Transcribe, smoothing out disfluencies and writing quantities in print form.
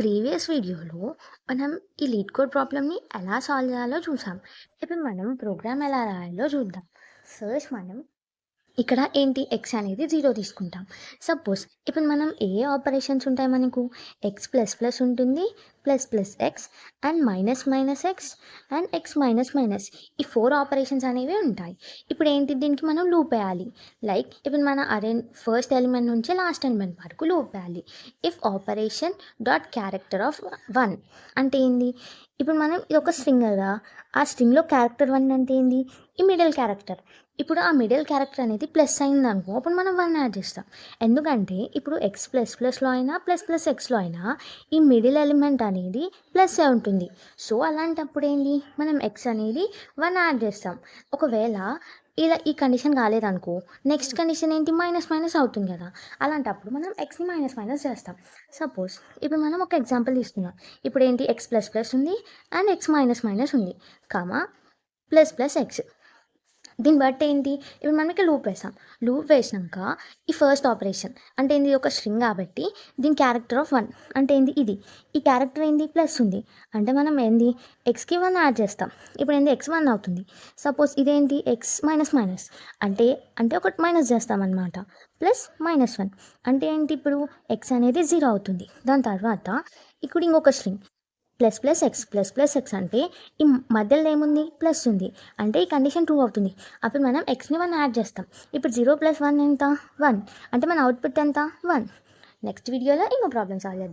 Previous వీడియోలో మనం ఈ లీడ్ కోడ్ ప్రాబ్లమ్ని ఎలా సాల్వ్ చేయాలో చూసాం. ఇప్పుడు మనం ప్రోగ్రామ్ ఎలా రాయాలో చూద్దాం. ఫస్ట్ మనం ఇక్కడ ఏంటి ఎక్స్ అనేది 0 తీసుకుంటాం. సపోజ్ ఇప్పుడు మనం ఏ ఆపరేషన్స్ ఉంటాయి మనకు ఎక్స్ ప్లస్ ప్లస్ ఉంటుంది, plus plus X and minus minus X and X minus minus, ఈ 4 ఆపరేషన్స్ అనేవి ఉంటాయి. ఇప్పుడు ఏంటి దీనికి మనం లూప్ వేయాలి. లైక్ ఇప్పుడు మన అరే ఫస్ట్ ఎలిమెంట్ నుంచి లాస్ట్ ఎలిమెంట్ వరకు లూప్ వేయాలి. If operation dot character of 1 అంటే ఏంది, ఇప్పుడు మనం ఇది ఒక స్ట్రింగ్ కదా, ఆ స్ట్రింగ్లో క్యారెక్టర్ 1 అంటే ఏంది, ఈ మిడిల్ క్యారెక్టర్. ఇప్పుడు ఆ మిడిల్ క్యారెక్టర్ అనేది ప్లస్ అయింది అనుకో, అప్పుడు మనం 1 యాడ్ చేస్తాం. ఎందుకంటే ఇప్పుడు ఎక్స్ ప్లస్ ప్లస్లో అయినా ప్లస్ ప్లస్ ఎక్స్లో అయినా ఈ మిడిల్ ఎలిమెంట్ అనేది ప్లస్ ఉంటుంది. సో అలాంటప్పుడు ఏంటి, మనం ఎక్స్ అనేది 1 యాడ్ చేస్తాం. ఒకవేళ ఇలా ఈ కండిషన్ కాలేదనుకో, నెక్స్ట్ కండిషన్ ఏంటి, మైనస్ మైనస్ అవుతుంది కదా, అలాంటప్పుడు మనం ఎక్స్ని మైనస్ మైనస్ చేస్తాం. సపోజ్ ఇప్పుడు మనం ఒక ఎగ్జాంపుల్ తీసుకుందాం. ఇప్పుడు ఏంటి, ఎక్స్ ప్లస్ ప్లస్ ఉంది అండ్ ఎక్స్ మైనస్ మైనస్ ఉంది, కామా ప్లస్ ప్లస్ ఎక్స్. దీన్ని బట్టి ఏంటి, ఇప్పుడు మనం ఇక్కడ లూప్ వేసాం. లూప్ వేసినాక ఈ ఫస్ట్ ఆపరేషన్ అంటే ఏంది, ఒక స్ట్రింగ్ కాబట్టి దీని క్యారెక్టర్ ఆఫ్ 1 అంటే ఏంది, ఇది ఈ క్యారెక్టర్ ఏంది ప్లస్ ఉంది అంటే మనం ఏంది ఎక్స్కి 1 యాడ్ చేస్తాం. ఇప్పుడు ఏంది ఎక్స్ 1 అవుతుంది. సపోజ్ ఇదేంటి ఎక్స్ మైనస్ మైనస్ అంటే అంటే ఒకటి మైనస్ చేస్తామన్నమాట. ప్లస్ మైనస్ 1 అంటే ఏంటి, ఇప్పుడు ఎక్స్ అనేది 0 అవుతుంది. దాని తర్వాత ఇక్కడ ఇంకొక స్ట్రింగ్ ప్లస్ ప్లస్ ఎక్స్ అంటే ఈ మధ్యలో ఏముంది, ప్లస్ ఉంది అంటే ఈ కండిషన్ ట్రూ అవుతుంది. అప్పుడు మనం ఎక్స్ని 1 యాడ్ చేస్తాం. ఇప్పుడు 0 + 1 ఎంత, 1 అంటే మన అవుట్పుట్ ఎంత, 1. నెక్స్ట్ వీడియోలో ఇంకో ప్రాబ్లమ్ సాల్వ్ చేద్దాం.